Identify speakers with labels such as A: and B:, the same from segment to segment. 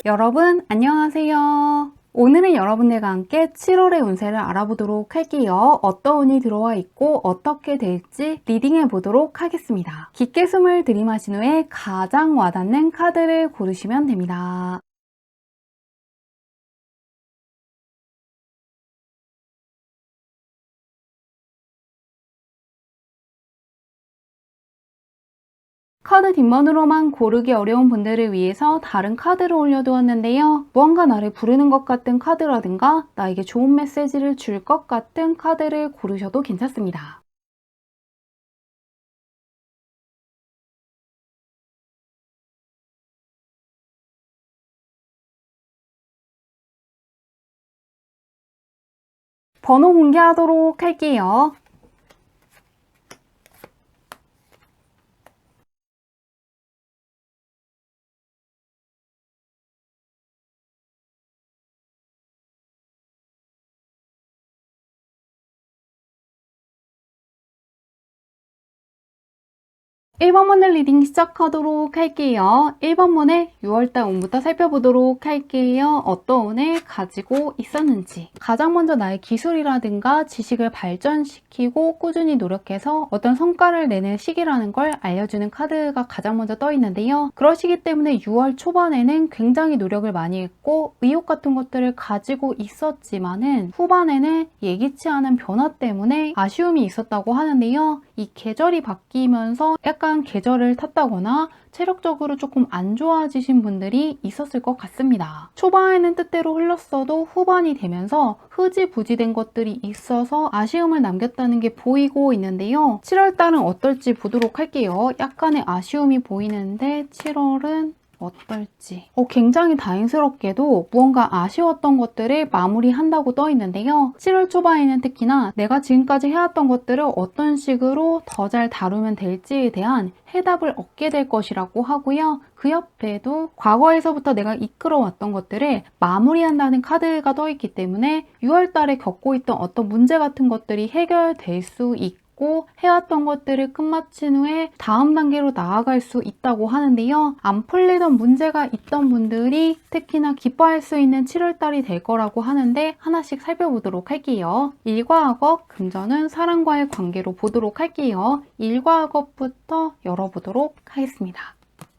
A: 여러분 안녕하세요. 오늘은 여러분들과 함께 7월의 운세를 알아보도록 할게요. 어떤 운이 들어와 있고 어떻게 될지 리딩해 보도록 하겠습니다. 깊게 숨을 들이마신 후에 가장 와닿는 카드를 고르시면 됩니다. 카드 뒷면으로만 고르기 어려운 분들을 위해서 다른 카드를 올려두었는데요. 무언가 나를 부르는 것 같은 카드라든가 나에게 좋은 메시지를 줄 것 같은 카드를 고르셔도 괜찮습니다. 번호 공개하도록 할게요. 1번 문의 리딩 시작하도록 할게요. 1번 문의 6월달 운부터 살펴보도록 할게요. 어떤 운을 가지고 있었는지. 가장 먼저 나의 기술이라든가 지식을 발전시키고 꾸준히 노력해서 어떤 성과를 내는 시기라는 걸 알려주는 카드가 가장 먼저 떠 있는데요. 그러시기 때문에 6월 초반에는 굉장히 노력을 많이 했고 의욕 같은 것들을 가지고 있었지만은 후반에는 예기치 않은 변화 때문에 아쉬움이 있었다고 하는데요. 이 계절이 바뀌면서 약간 계절을 탔다거나 체력적으로 조금 안 좋아지신 분들이 있었을 것 같습니다. 초반에는 뜻대로 흘렀어도 후반이 되면서 흐지부지된 것들이 있어서 아쉬움을 남겼다는 게 보이고 있는데요. 7월달은 어떨지 보도록 할게요. 약간의 아쉬움이 보이는데 7월은 어떨지. 굉장히 다행스럽게도 무언가 아쉬웠던 것들을 마무리한다고 떠 있는데요. 7월 초반에는 특히나 내가 지금까지 해왔던 것들을 어떤 식으로 더 잘 다루면 될지에 대한 해답을 얻게 될 것이라고 하고요. 그 옆에도 과거에서부터 내가 이끌어왔던 것들을 마무리한다는 카드가 떠 있기 때문에 6월 달에 겪고 있던 어떤 문제 같은 것들이 해결될 수 있고 해왔던 것들을 끝마친 후에 다음 단계로 나아갈 수 있다고 하는데요. 안 풀리던 문제가 있던 분들이 특히나 기뻐할 수 있는 7월달이 될 거라고 하는데 하나씩 살펴보도록 할게요. 일과 학업, 금전은 사람과의 관계로 보도록 할게요. 일과 학업부터 열어보도록 하겠습니다.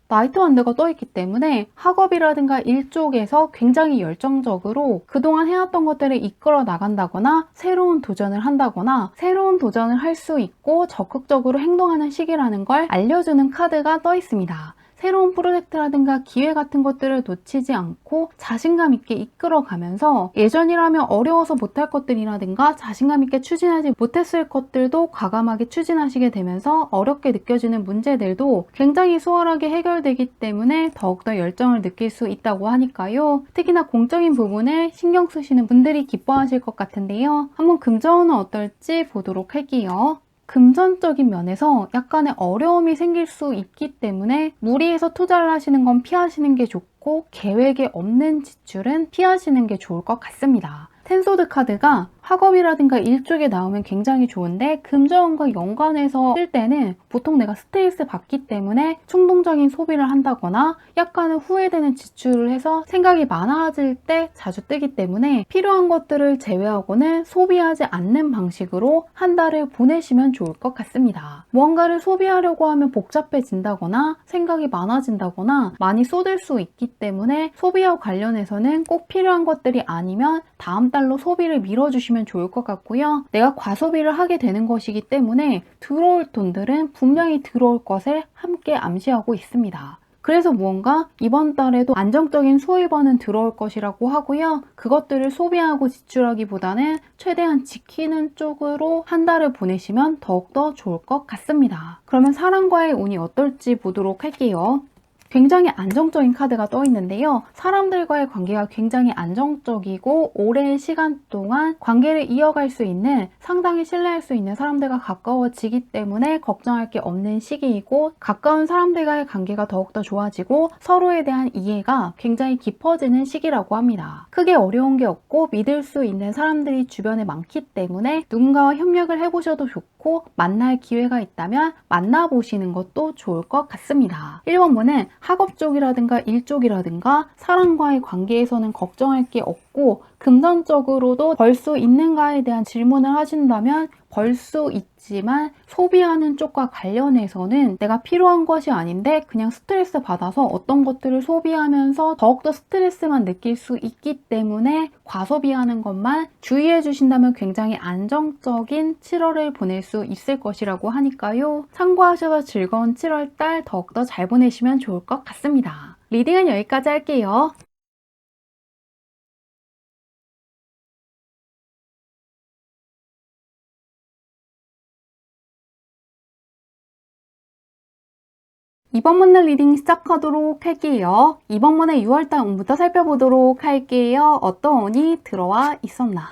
A: 나이트 완드가 떠있기 때문에 학업이라든가 일 쪽에서 굉장히 열정적으로 그동안 해왔던 것들을 이끌어 나간다거나 새로운 도전을 한다거나 새로운 도전을 할 수 있고 적극적으로 행동하는 시기라는 걸 알려주는 카드가 떠 있습니다. 새로운 프로젝트라든가 기회 같은 것들을 놓치지 않고 자신감 있게 이끌어가면서 예전이라면 어려워서 못할 것들이라든가 자신감 있게 추진하지 못했을 것들도 과감하게 추진하시게 되면서 어렵게 느껴지는 문제들도 굉장히 수월하게 해결되기 때문에 더욱더 열정을 느낄 수 있다고 하니까요. 특히나 공적인 부분을 신경 쓰시는 분들이 기뻐하실 것 같은데요. 한번 금전은 어떨지 보도록 할게요. 금전적인 면에서 약간의 어려움이 생길 수 있기 때문에 무리해서 투자를 하시는 건 피하시는 게 좋고 계획에 없는 지출은 피하시는 게 좋을 것 같습니다. 텐소드 카드가 학업이라든가 일 쪽에 나오면 굉장히 좋은데 금전과 연관해서 쓸 때는 보통 내가 스트레스 받기 때문에 충동적인 소비를 한다거나 약간은 후회되는 지출을 해서 생각이 많아질 때 자주 뜨기 때문에 필요한 것들을 제외하고는 소비하지 않는 방식으로 한 달을 보내시면 좋을 것 같습니다. 무언가를 소비하려고 하면 복잡해진다거나 생각이 많아진다거나 많이 쏟을 수 있기 때문에 소비와 관련해서는 꼭 필요한 것들이 아니면 다음 달로 소비를 밀어주시면 좋을 것 같고요. 내가 과소비를 하게 되는 것이기 때문에 들어올 돈들은 분명히 들어올 것을 함께 암시하고 있습니다. 그래서 무언가 이번 달에도 안정적인 수입원은 들어올 것이라고 하고요. 그것들을 소비하고 지출하기보다는 최대한 지키는 쪽으로 한 달을 보내시면 더욱더 좋을 것 같습니다. 그러면 사람과의 운이 어떨지 보도록 할게요. 굉장히 안정적인 카드가 떠 있는데요. 사람들과의 관계가 굉장히 안정적이고 오랜 시간 동안 관계를 이어갈 수 있는 상당히 신뢰할 수 있는 사람들과 가까워지기 때문에 걱정할 게 없는 시기이고 가까운 사람들과의 관계가 더욱더 좋아지고 서로에 대한 이해가 굉장히 깊어지는 시기라고 합니다. 크게 어려운 게 없고 믿을 수 있는 사람들이 주변에 많기 때문에 누군가와 협력을 해보셔도 좋고 만날 기회가 있다면 만나보시는 것도 좋을 것 같습니다. 1번 문은 학업 쪽이라든가 일 쪽이라든가 사람과의 관계에서는 걱정할 게 없고 금전적으로도 벌 수 있는가에 대한 질문을 하신다면 벌 수 있지만 소비하는 쪽과 관련해서는 내가 필요한 것이 아닌데 그냥 스트레스 받아서 어떤 것들을 소비하면서 더욱더 스트레스만 느낄 수 있기 때문에 과소비하는 것만 주의해 주신다면 굉장히 안정적인 7월을 보낼 수 있을 것이라고 하니까요. 참고하셔서 즐거운 7월달 더욱더 잘 보내시면 좋을 것 같습니다. 리딩은 여기까지 할게요. 이번 문의 리딩 시작하도록 할게요. 이번 문의 6월달 운부터 살펴보도록 할게요. 어떤 운이 들어와 있었나?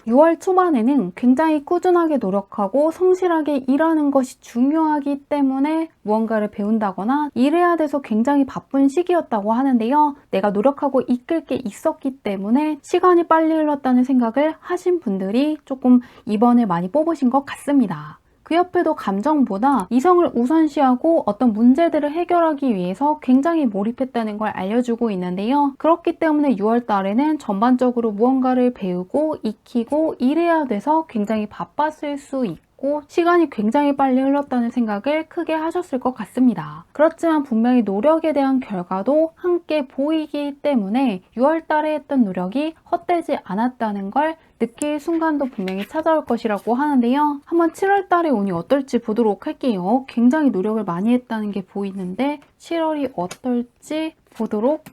A: 6월 초반에는 굉장히 꾸준하게 노력하고 성실하게 일하는 것이 중요하기 때문에 무언가를 배운다거나 일해야 돼서 굉장히 바쁜 시기였다고 하는데요. 내가 노력하고 이끌 게 있었기 때문에 시간이 빨리 흘렀다는 생각을 하신 분들이 조금 이번에 많이 뽑으신 것 같습니다. 그 옆에도 감정보다 이성을 우선시하고 어떤 문제들을 해결하기 위해서 굉장히 몰입했다는 걸 알려주고 있는데요. 그렇기 때문에 6월 달에는 전반적으로 무언가를 배우고 익히고 일해야 돼서 굉장히 바빴을 수 있고 시간이 굉장히 빨리 흘렀다는 생각을 크게 하셨을 것 같습니다. 그렇지만 분명히 노력에 대한 결과도 함께 보이기 때문에 6월 달에 했던 노력이 헛되지 않았다는 걸 느낄 순간도 분명히 찾아올 것이라고 하는데요. 한번 7월 달의 운이 어떨지 보도록 할게요. 굉장히 노력을 많이 했다는 게 보이는데 7월이 어떨지 보도록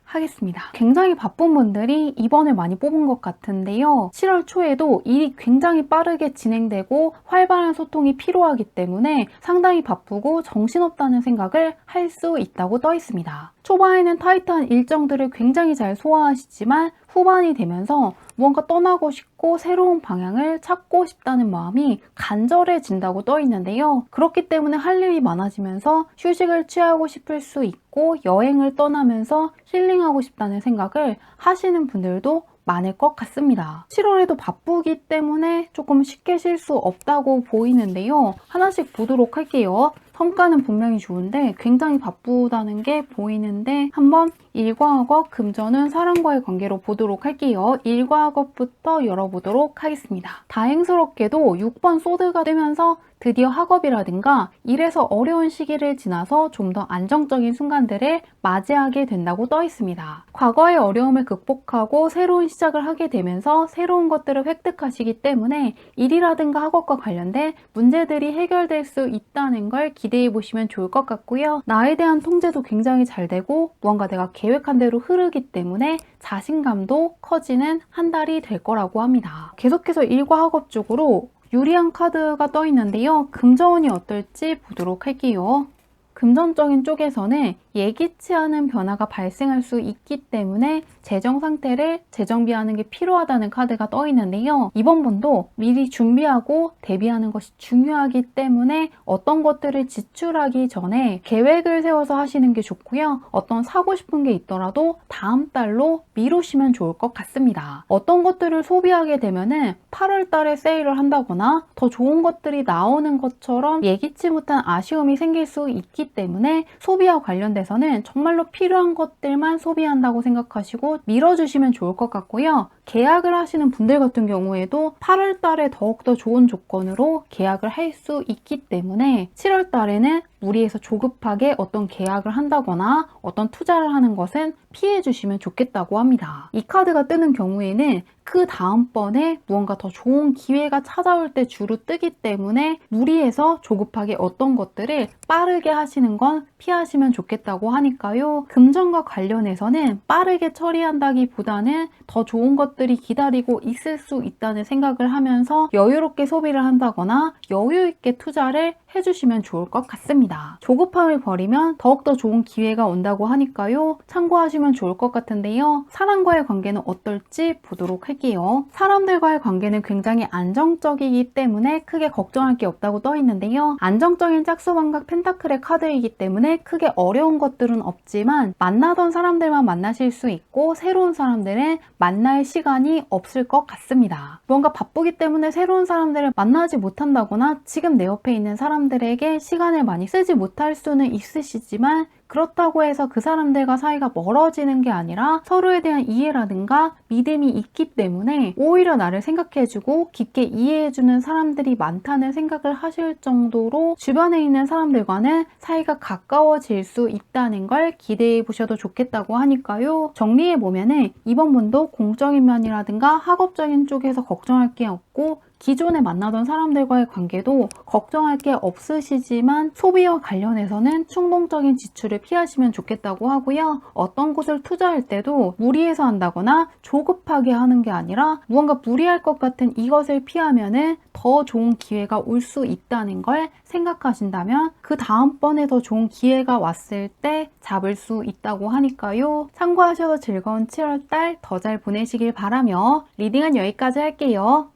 A: 하겠습니다. 굉장히 바쁜 분들이 이번에 많이 뽑은 것 같은데요. 7월 초에도 일이 굉장히 빠르게 진행되고 활발한 소통이 필요하기 때문에 상당히 바쁘고 정신없다는 생각을 할 수 있다고 떠 있습니다. 초반에는 타이트한 일정들을 굉장히 잘 소화하시지만 후반이 되면서 무언가 떠나고 싶고 새로운 방향을 찾고 싶다는 마음이 간절해진다고 떠 있는데요. 그렇기 때문에 할 일이 많아지면서 휴식을 취하고 싶을 수 있고 여행을 떠나면서 힐링하고 싶다는 생각을 하시는 분들도 많을 것 같습니다. 7월에도 바쁘기 때문에 조금 쉽게 쉴 수 없다고 보이는데요. 하나씩 보도록 할게요. 성과는 분명히 좋은데 굉장히 바쁘다는 게 보이는데 한번 일과 학업, 금전은 사람과의 관계로 보도록 할게요. 일과 학업부터 열어보도록 하겠습니다. 다행스럽게도 6번 소드가 되면서 드디어 학업이라든가 일에서 어려운 시기를 지나서 좀 더 안정적인 순간들을 맞이하게 된다고 떠 있습니다. 과거의 어려움을 극복하고 새로운 시작을 하게 되면서 새로운 것들을 획득하시기 때문에 일이라든가 학업과 관련된 문제들이 해결될 수 있다는 걸 기대해 보시면 좋을 것 같고요. 나에 대한 통제도 굉장히 잘 되고 무언가 내가 계획한 대로 흐르기 때문에 자신감도 커지는 한 달이 될 거라고 합니다. 계속해서 일과 학업 쪽으로 유리한 카드가 떠 있는데요. 금전운이 어떨지 보도록 할게요. 금전적인 쪽에서는 예기치 않은 변화가 발생할 수 있기 때문에 재정 상태를 재정비하는 게 필요하다는 카드가 떠 있는데요. 이번 분도 미리 준비하고 대비하는 것이 중요하기 때문에 어떤 것들을 지출하기 전에 계획을 세워서 하시는 게 좋고요. 어떤 사고 싶은 게 있더라도 다음 달로 미루시면 좋을 것 같습니다. 어떤 것들을 소비하게 되면은 8월 달에 세일을 한다거나 더 좋은 것들이 나오는 것처럼 예기치 못한 아쉬움이 생길 수 있기 때문에 소비와 관련돼서는 정말로 필요한 것들만 소비한다고 생각하시고 밀어주시면 좋을 것 같고요. 계약을 하시는 분들 같은 경우에도 8월 달에 더욱더 좋은 조건으로 계약을 할 수 있기 때문에 7월 달에는 무리해서 조급하게 어떤 계약을 한다거나 어떤 투자를 하는 것은 피해 주시면 좋겠다고 합니다. 이 카드가 뜨는 경우에는 그 다음번에 무언가 더 좋은 기회가 찾아올 때 주로 뜨기 때문에 무리해서 조급하게 어떤 것들을 빠르게 하시는 건 피하시면 좋겠다고 하니까요. 금전과 관련해서는 빠르게 처리한다기보다는 더 좋은 것들이 기다리고 있을 수 있다는 생각을 하면서 여유롭게 소비를 한다거나 여유 있게 투자를 해주시면 좋을 것 같습니다. 조급함을 버리면 더욱더 좋은 기회가 온다고 하니까요. 참고하시면 좋을 것 같은데요. 사람과의 관계는 어떨지 보도록 할게요. 할게요. 사람들과의 관계는 굉장히 안정적이기 때문에 크게 걱정할 게 없다고 떠 있는데요. 안정적인 짝수방각 펜타클의 카드이기 때문에 크게 어려운 것들은 없지만 만나던 사람들만 만나실 수 있고 새로운 사람들은 만날 시간이 없을 것 같습니다. 뭔가 바쁘기 때문에 새로운 사람들을 만나지 못한다거나 지금 내 옆에 있는 사람들에게 시간을 많이 쓰지 못할 수는 있으시지만 그렇다고 해서 그 사람들과 사이가 멀어지는 게 아니라 서로에 대한 이해라든가 믿음이 있기 때문에 오히려 나를 생각해주고 깊게 이해해주는 사람들이 많다는 생각을 하실 정도로 주변에 있는 사람들과는 사이가 가까워질 수 있다는 걸 기대해 보셔도 좋겠다고 하니까요. 정리해보면은 이번 분도 공적인 면이라든가 학업적인 쪽에서 걱정할 게 없고 기존에 만나던 사람들과의 관계도 걱정할 게 없으시지만 소비와 관련해서는 충동적인 지출을 피하시면 좋겠다고 하고요. 어떤 곳을 투자할 때도 무리해서 한다거나 조급하게 하는 게 아니라 무언가 무리할 것 같은 이것을 피하면은 더 좋은 기회가 올 수 있다는 걸 생각하신다면 그 다음번에 더 좋은 기회가 왔을 때 잡을 수 있다고 하니까요. 참고하셔서 즐거운 7월달 더 잘 보내시길 바라며 리딩은 여기까지 할게요.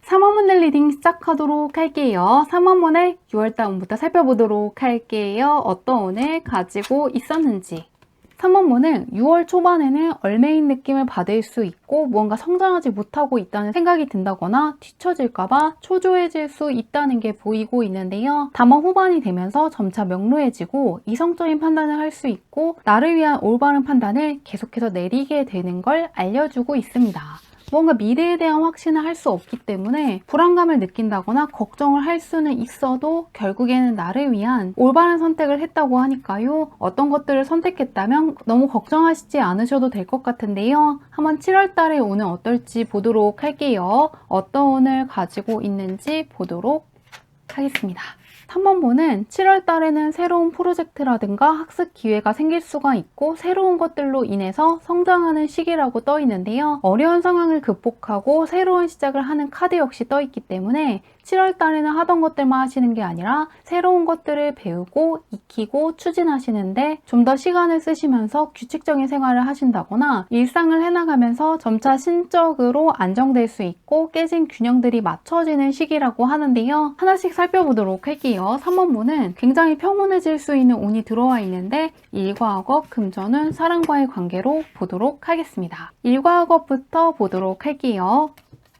A: 삼원문의 리딩 시작하도록 할게요. 삼원문의 6월달 운부터 살펴보도록 할게요. 어떤 운을 가지고 있었는지. 3원문은 6월 초반에는 얼매인 느낌을 받을 수 있고 무언가 성장하지 못하고 있다는 생각이 든다거나 뒤처질까봐 초조해질 수 있다는 게 보이고 있는데요. 다만 후반이 되면서 점차 명료해지고 이성적인 판단을 할 수 있고 나를 위한 올바른 판단을 계속해서 내리게 되는 걸 알려주고 있습니다. 뭔가 미래에 대한 확신을 할 수 없기 때문에 불안감을 느낀다거나 걱정을 할 수는 있어도 결국에는 나를 위한 올바른 선택을 했다고 하니까요. 어떤 것들을 선택했다면 너무 걱정하시지 않으셔도 될 것 같은데요. 한번 7월 달에 오늘 어떨지 보도록 할게요. 어떤 운을 가지고 있는지 보도록 하겠습니다. 3번보는 7월 달에는 새로운 프로젝트라든가 학습 기회가 생길 수가 있고 새로운 것들로 인해서 성장하는 시기라고 떠 있는데요. 어려운 상황을 극복하고 새로운 시작을 하는 카드 역시 떠 있기 때문에 7월 달에는 하던 것들만 하시는 게 아니라 새로운 것들을 배우고 익히고 추진하시는데 좀 더 시간을 쓰시면서 규칙적인 생활을 하신다거나 일상을 해나가면서 점차 신적으로 안정될 수 있고 깨진 균형들이 맞춰지는 시기라고 하는데요. 하나씩 살펴보도록 할게요. 3번문은 굉장히 평온해질 수 있는 운이 들어와 있는데 일과 학업, 금전운, 사랑과의 관계로 보도록 하겠습니다. 일과 학업부터 보도록 할게요.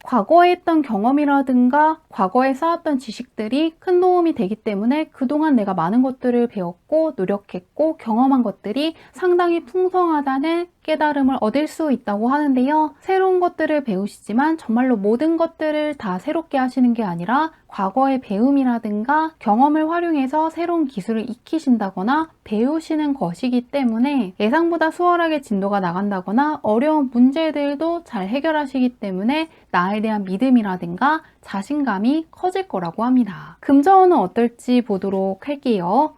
A: 과거에 했던 경험이라든가 과거에 쌓았던 지식들이 큰 도움이 되기 때문에 그동안 내가 많은 것들을 배웠고 노력했고 경험한 것들이 상당히 풍성하다는 깨달음을 얻을 수 있다고 하는데요. 새로운 것들을 배우시지만 정말로 모든 것들을 다 새롭게 하시는 게 아니라 과거의 배움이라든가 경험을 활용해서 새로운 기술을 익히신다거나 배우시는 것이기 때문에 예상보다 수월하게 진도가 나간다거나 어려운 문제들도 잘 해결하시기 때문에 나에 대한 믿음이라든가 자신감이 커질 거라고 합니다. 금전운은 어떨지 보도록 할게요.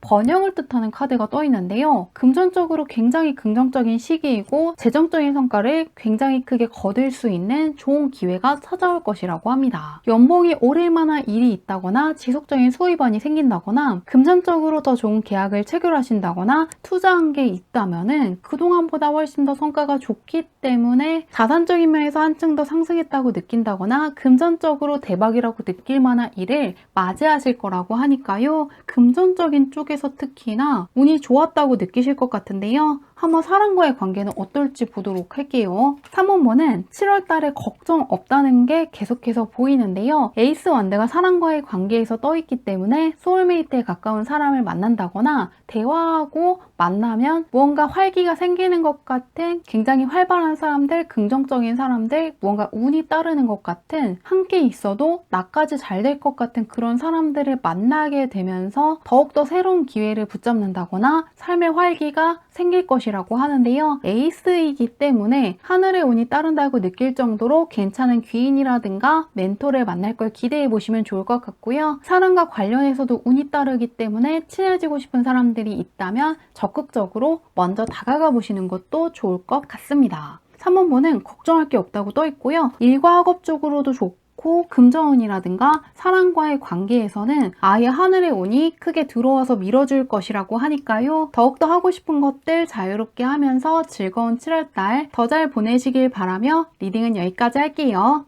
A: 번영을 뜻하는 카드가 떠 있는데요. 금전적으로 굉장히 긍정적인 시기이고 재정적인 성과를 굉장히 크게 거둘 수 있는 좋은 기회가 찾아올 것이라고 합니다. 연봉이 오를 만한 일이 있다거나 지속적인 수입원이 생긴다거나 금전적으로 더 좋은 계약을 체결하신다거나 투자한 게 있다면은 그동안보다 훨씬 더 성과가 좋기 때문에 자산적인 면에서 한층 더 상승했다고 느낀다거나 금전적으로 대박이라고 느낄 만한 일을 맞이하실 거라고 하니까요. 금전적인 쪽에서 특히나 운이 좋았다고 느끼실 것 같은데요. 한번 사람과의 관계는 어떨지 보도록 할게요. 3원문은 7월 달에 걱정 없다는 게 계속해서 보이는데요. 에이스 완드가 사람과의 관계에서 떠 있기 때문에 소울메이트에 가까운 사람을 만난다거나 대화하고 만나면 무언가 활기가 생기는 것 같은 굉장히 활발한 사람들, 긍정적인 사람들, 무언가 운이 따르는 것 같은 함께 있어도 나까지 잘 될 것 같은 그런 사람들을 만나게 되면서 더욱더 새로운 기회를 붙잡는다거나 삶의 활기가 생길 것이라고 하는데요. 에이스이기 때문에 하늘의 운이 따른다고 느낄 정도로 괜찮은 귀인이라든가 멘토를 만날 걸 기대해 보시면 좋을 것 같고요. 사람과 관련해서도 운이 따르기 때문에 친해지고 싶은 사람들이 있다면 적극적으로 먼저 다가가 보시는 것도 좋을 것 같습니다. 3번보는 걱정할 게 없다고 떠 있고요. 일과 학업 쪽으로도 좋고 좋고 금전운이라든가 사람과의 관계에서는 아예 하늘의 운이 크게 들어와서 밀어줄 것이라고 하니까요. 더욱더 하고 싶은 것들 자유롭게 하면서 즐거운 7월달 더 잘 보내시길 바라며 리딩은 여기까지 할게요.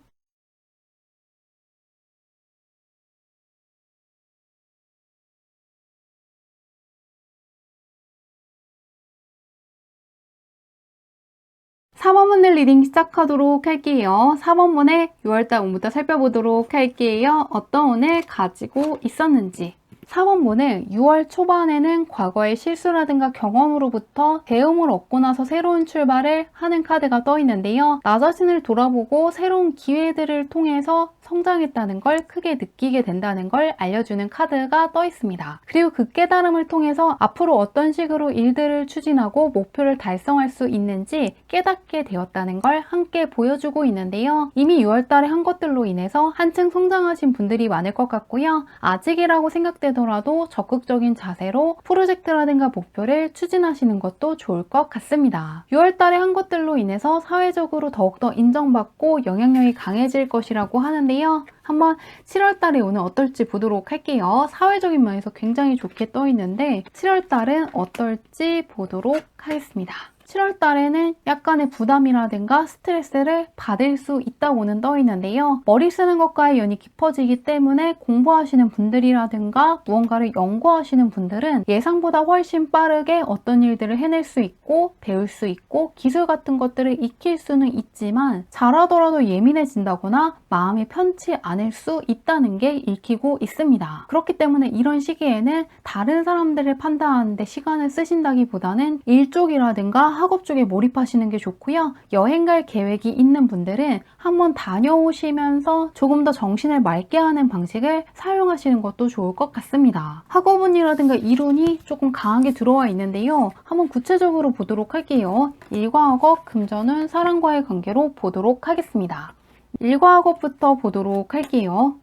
A: 4번문을 리딩 시작하도록 할게요. 4번문의 6월달 운부터 살펴보도록 할게요. 어떤 운을 가지고 있었는지. 4번문은 6월 초반에는 과거의 실수라든가 경험으로부터 배움을 얻고 나서 새로운 출발을 하는 카드가 떠 있는데요. 나 자신을 돌아보고 새로운 기회들을 통해서 성장했다는 걸 크게 느끼게 된다는 걸 알려주는 카드가 떠 있습니다. 그리고 그 깨달음을 통해서 앞으로 어떤 식으로 일들을 추진하고 목표를 달성할 수 있는지 깨닫게 되었다는 걸 함께 보여주고 있는데요. 이미 6월달에 한 것들로 인해서 한층 성장하신 분들이 많을 것 같고요. 아직이라고 생각되더라도 적극적인 자세로 프로젝트라든가 목표를 추진하시는 것도 좋을 것 같습니다. 6월달에 한 것들로 인해서 사회적으로 더욱더 인정받고 영향력이 강해질 것이라고 하는데요. 한번 7월달에 오늘 어떨지 보도록 할게요. 사회적인 면에서 굉장히 좋게 떠 있는데 7월달은 어떨지 보도록 하겠습니다. 7월달에는 약간의 부담이라든가 스트레스를 받을 수 있다고는 떠 있는데요. 머리 쓰는 것과의 연이 깊어지기 때문에 공부하시는 분들이라든가 무언가를 연구하시는 분들은 예상보다 훨씬 빠르게 어떤 일들을 해낼 수 있고 배울 수 있고 기술 같은 것들을 익힐 수는 있지만 잘하더라도 예민해진다거나 마음이 편치 않을 수 있다는 게 읽히고 있습니다. 그렇기 때문에 이런 시기에는 다른 사람들을 판단하는 데 시간을 쓰신다기보다는 일 쪽이라든가 학업 쪽에 몰입하시는 게 좋고요. 여행 갈 계획이 있는 분들은 한번 다녀오시면서 조금 더 정신을 맑게 하는 방식을 사용하시는 것도 좋을 것 같습니다. 학업운이라든가 이론이 조금 강하게 들어와 있는데요. 한번 구체적으로 보도록 할게요. 일과 학업, 금전운, 사람과의 관계로 보도록 하겠습니다. 일과 학업부터 보도록 할게요.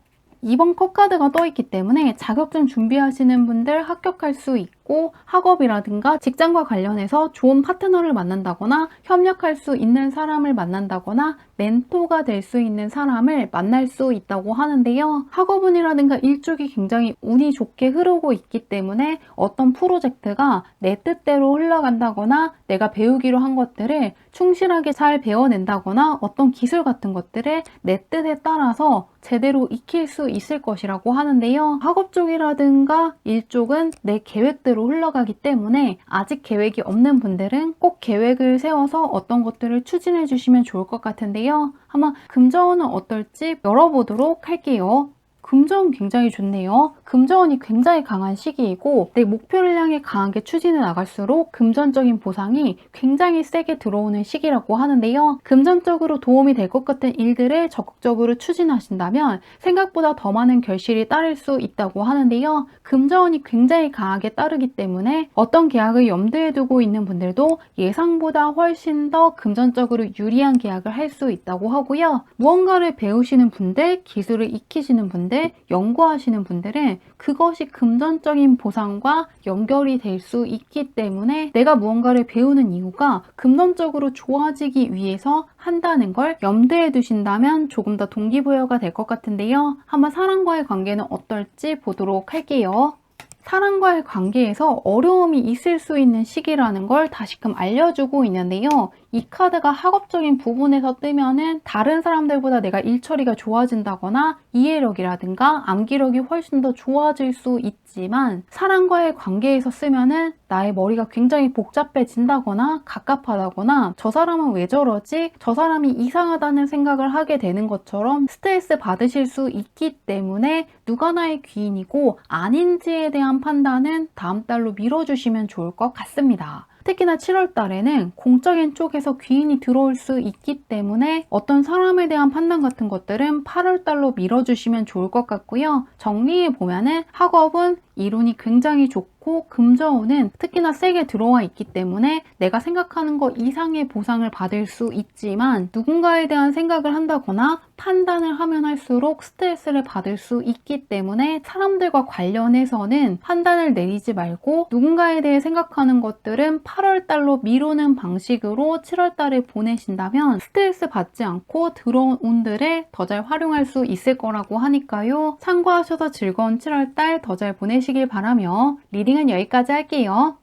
A: 2번 컵카드가 떠있기 때문에 자격증 준비하시는 분들 합격할 수 있고 학업이라든가 직장과 관련해서 좋은 파트너를 만난다거나 협력할 수 있는 사람을 만난다거나 멘토가 될 수 있는 사람을 만날 수 있다고 하는데요. 학업운이라든가 일 쪽이 굉장히 운이 좋게 흐르고 있기 때문에 어떤 프로젝트가 내 뜻대로 흘러간다거나 내가 배우기로 한 것들을 충실하게 잘 배워낸다거나 어떤 기술 같은 것들을 내 뜻에 따라서 제대로 익힐 수 있을 것이라고 하는데요. 학업 쪽이라든가 일 쪽은 내 계획대로 흘러가기 때문에 아직 계획이 없는 분들은 꼭 계획을 세워서 어떤 것들을 추진해 주시면 좋을 것 같은데요. 한번 금전운은 어떨지 열어보도록 할게요. 금전운 굉장히 좋네요. 금전운이 굉장히 강한 시기이고 내 목표를 향해 강하게 추진해 나갈수록 금전적인 보상이 굉장히 세게 들어오는 시기라고 하는데요. 금전적으로 도움이 될 것 같은 일들을 적극적으로 추진하신다면 생각보다 더 많은 결실이 따를 수 있다고 하는데요. 금전운이 굉장히 강하게 따르기 때문에 어떤 계약을 염두에 두고 있는 분들도 예상보다 훨씬 더 금전적으로 유리한 계약을 할 수 있다고 하고요. 무언가를 배우시는 분들, 기술을 익히시는 분들, 연구하시는 분들은 그것이 금전적인 보상과 연결이 될 수 있기 때문에 내가 무언가를 배우는 이유가 금전적으로 좋아지기 위해서 한다는 걸 염두에 두신다면 조금 더 동기부여가 될 것 같은데요. 한번 사람과의 관계는 어떨지 보도록 할게요. 사람과의 관계에서 어려움이 있을 수 있는 시기라는 걸 다시금 알려주고 있는데요. 이 카드가 학업적인 부분에서 뜨면은 다른 사람들보다 내가 일 처리가 좋아진다거나 이해력이라든가 암기력이 훨씬 더 좋아질 수 있지만 사람과의 관계에서 쓰면은 나의 머리가 굉장히 복잡해진다거나 갑갑하다거나 저 사람은 왜 저러지? 저 사람이 이상하다는 생각을 하게 되는 것처럼 스트레스 받으실 수 있기 때문에 누가 나의 귀인이고 아닌지에 대한 판단은 다음 달로 미뤄주시면 좋을 것 같습니다. 특히나 7월 달에는 공적인 쪽에서 귀인이 들어올 수 있기 때문에 어떤 사람에 대한 판단 같은 것들은 8월 달로 미뤄주시면 좋을 것 같고요. 정리해 보면은 학업은 이론이 굉장히 좋고 많고 금저운은 특히나 세게 들어와 있기 때문에 내가 생각하는 것 이상의 보상을 받을 수 있지만 누군가에 대한 생각을 한다거나 판단을 하면 할수록 스트레스를 받을 수 있기 때문에 사람들과 관련해서는 판단을 내리지 말고 누군가에 대해 생각하는 것들은 8월달로 미루는 방식으로 7월달에 보내신다면 스트레스 받지 않고 들어온 운들을 더 잘 활용할 수 있을 거라고 하니까요. 참고하셔서 즐거운 7월달 더 잘 보내시길 바라며 리딩은 여기까지 할게요.